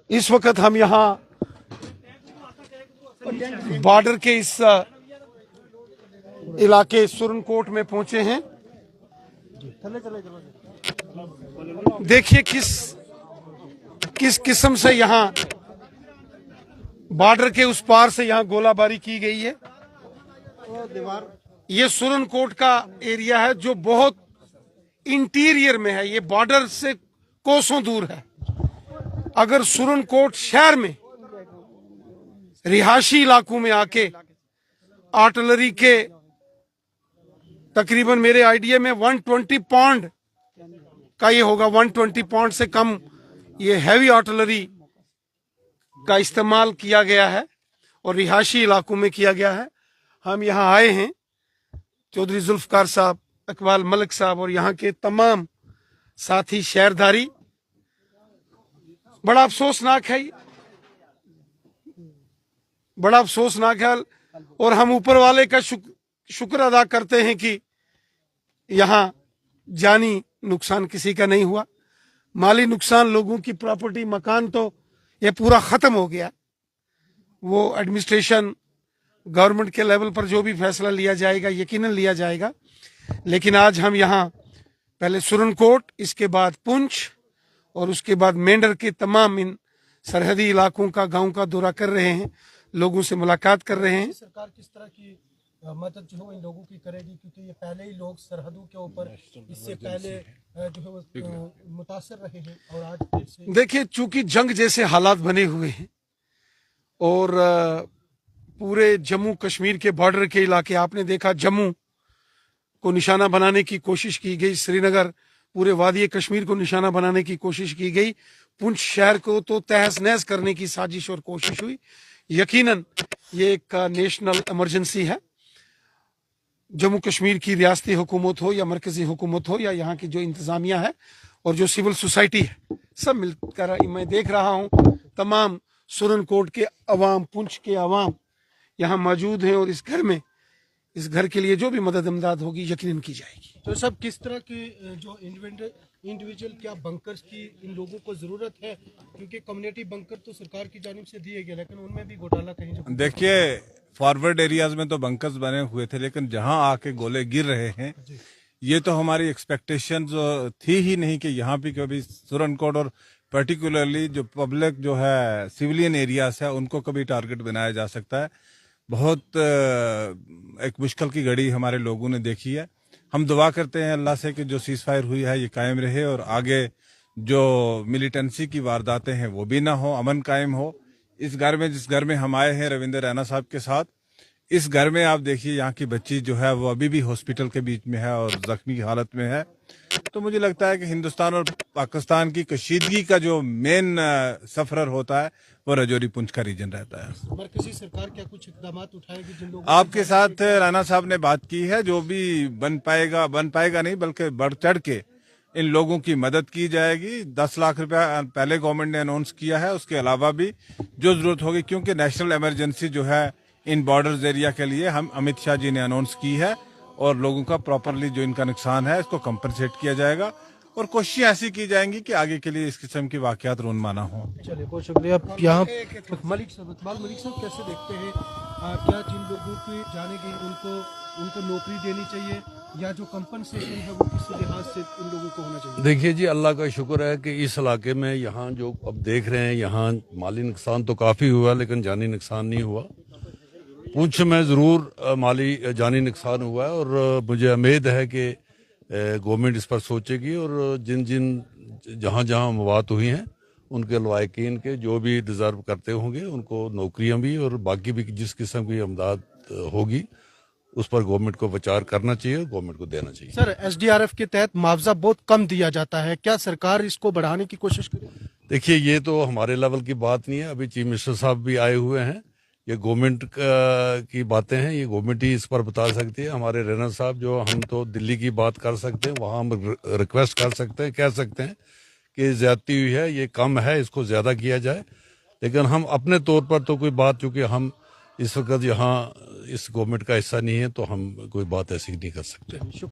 इस वक्त हम यहाँ बॉर्डर के इस इलाके सुरनकोट में पहुंचे हैं। देखिए किस किस्म से यहाँ बॉर्डर के उस पार से यहाँ गोलाबारी की गई है। ये सुरनकोट का एरिया है जो बहुत इंटीरियर में है, ये बॉर्डर से कोसों दूर है। अगर सुरनकोट शहर में रिहायशी इलाकों में आके आर्टिलरी के तकरीबन मेरे आइडिया में 120 पाउंड का ये होगा, 120 पाउंड से कम ये हैवी आर्टिलरी का इस्तेमाल किया गया है और रिहायशी इलाकों में किया गया है। हम यहाँ आए हैं, चौधरी जुल्फकार साहब, इकबाल मलिक साहब और यहाँ के तमाम साथी शहरदारी। बड़ा अफसोसनाक है, बड़ा अफसोसनाक है और हम ऊपर वाले का शुक्र अदा करते हैं कि यहाँ जानी नुकसान किसी का नहीं हुआ। माली नुकसान, लोगों की प्रॉपर्टी, मकान तो ये पूरा खत्म हो गया। वो एडमिनिस्ट्रेशन गवर्नमेंट के लेवल पर जो भी फैसला लिया जाएगा यकीनन लिया जाएगा। लेकिन आज हम यहाँ पहले सुरनकोट, इसके बाद पुंछ और उसके बाद मेंढर के तमाम इन सरहदी इलाकों का, गांव का दौरा कर रहे हैं, लोगों से मुलाकात कर रहे हैं। सरकार किस तरह की मदद जो है इन लोगों की करेगी, क्योंकि ये पहले ही लोग सरहदों के ऊपर इससे पहले जो है मुतासर रहे हैं और आज देखिए, चूंकि जंग जैसे हालात बने हुए हैं और पूरे जम्मू कश्मीर के बॉर्डर के इलाके, आपने देखा जम्मू को निशाना बनाने की कोशिश की गई, श्रीनगर, पूरे वादी कश्मीर को निशाना बनाने की कोशिश की गई, पुंछ शहर को तो तहस नहस करने की साजिश और कोशिश हुई। यकीनन ये एक नेशनल इमरजेंसी है। जम्मू कश्मीर की रियासती हुकूमत हो या मरकजी हुकूमत हो या यहाँ की जो इंतजामिया है और जो सिविल सोसाइटी है, सब मिलकर, मैं देख रहा हूँ तमाम सुरनकोट के अवाम, पुंछ के अवाम यहाँ मौजूद हैं और इस घर के लिए जो भी मदद इमदाद होगी यकीनन की जाएगी। तो सब किस तरह के जो इंडिविजुअल क्या बंकर्स की इन लोगों को जरूरत है, क्योंकि कम्युनिटी बंकर तो सरकार की जानिब से दिए गए, लेकिन उनमें भी घोटाला कहीं। देखिए, फॉरवर्ड एरियाज में तो बंकर्स बने हुए थे, लेकिन जहां आके गोले गिर रहे हैं, ये तो हमारी एक्सपेक्टेशन थी ही नहीं कि यहाँ भी कभी सुरनकोट और पर्टिकुलरली जो पब्लिक जो है सिविलियन एरियाज है उनको कभी टारगेट बनाया जा सकता है। बहुत एक मुश्किल की घड़ी हमारे लोगों ने देखी है। हम दुआ करते हैं अल्लाह से कि जो सीज फायर हुई है ये कायम रहे और आगे जो मिलिटेंसी की वारदातें हैं वो भी ना हो, अमन कायम हो। इस घर में, जिस घर में हम आए हैं रविंदर रैना साहब के साथ, इस घर में आप देखिए यहाँ की बच्ची जो है वो अभी भी हॉस्पिटल के बीच में है और जख्मी की हालत में है। तो मुझे लगता है कि हिंदुस्तान और पाकिस्तान की कशीदगी का जो मेन सफरर होता है वो रजौरी पुंछ का रीजन रहता है। मरकजी सरकार क्या कुछ इकदाम उठाएगी जिन लोगों आपके साथ राणा साहब ने बात की है, जो भी बन पाएगा नहीं बल्कि बढ़ चढ़ के इन लोगों की मदद की जाएगी। 10 लाख रुपया पहले गवर्नमेंट ने अनाउंस किया है, उसके अलावा भी जो जरूरत होगी, क्योंकि नेशनल इमरजेंसी जो है इन बॉर्डर्स एरिया के लिए हम अमित शाह जी ने अनाउंस की है और लोगों का प्रॉपरली जो इनका नुकसान है इसको कंपनसेट किया जाएगा और कोशिशें ऐसी की जाएंगी कि आगे के लिए इस किस्म की वाकयात रोनमाना हो। चलिए, बहुत शुक्रिया। यहाँ मलिक साहब, इकबाल मलिक साहब कैसे देखते हैं, क्या जिन लोगों की जाने की उनको नौकरी देनी चाहिए या जो कंपनसेशन है वो किस लिहाज से इन लोगों को होना चाहिए? देखिए जी, अल्लाह का शुक्र है कि इस इलाके में यहाँ जो अब देख रहे हैं, यहाँ माली नुकसान तो काफ़ी हुआ लेकिन जानी नुकसान नहीं हुआ। पुंछ में ज़रूर माली जानी नुकसान हुआ है और मुझे उम्मीद है कि गवर्नमेंट इस पर सोचेगी और जहाँ जहाँ मवात हुई हैं उनके लवाकिन के जो भी डिज़र्व करते होंगे उनको नौकरियां भी और बाकी भी जिस किस्म की इमदाद होगी उस पर गवर्नमेंट को विचार करना चाहिए, गवर्नमेंट को देना चाहिए। सर, SDRF के तहत मुआवजा बहुत कम दिया जाता है, क्या सरकार इसको बढ़ाने की कोशिश करे? देखिए, ये तो हमारे लेवल की बात नहीं है। अभी चीफ मिनिस्टर साहब भी आए हुए हैं, ये गवर्नमेंट की बातें हैं, ये गवर्नमेंट ही इस पर बता सकती है। हमारे रैना साहब, जो हम तो दिल्ली की बात कर सकते हैं, वहाँ हम रिक्वेस्ट कर सकते हैं, कह सकते हैं कि ज्यादती हुई है, ये कम है, इसको ज्यादा किया जाए। लेकिन हम अपने तौर पर तो कोई बात, चूंकि हम इस वक्त यहाँ इस गवर्नमेंट का हिस्सा नहीं है, तो हम कोई बात ऐसी नहीं कर सकते।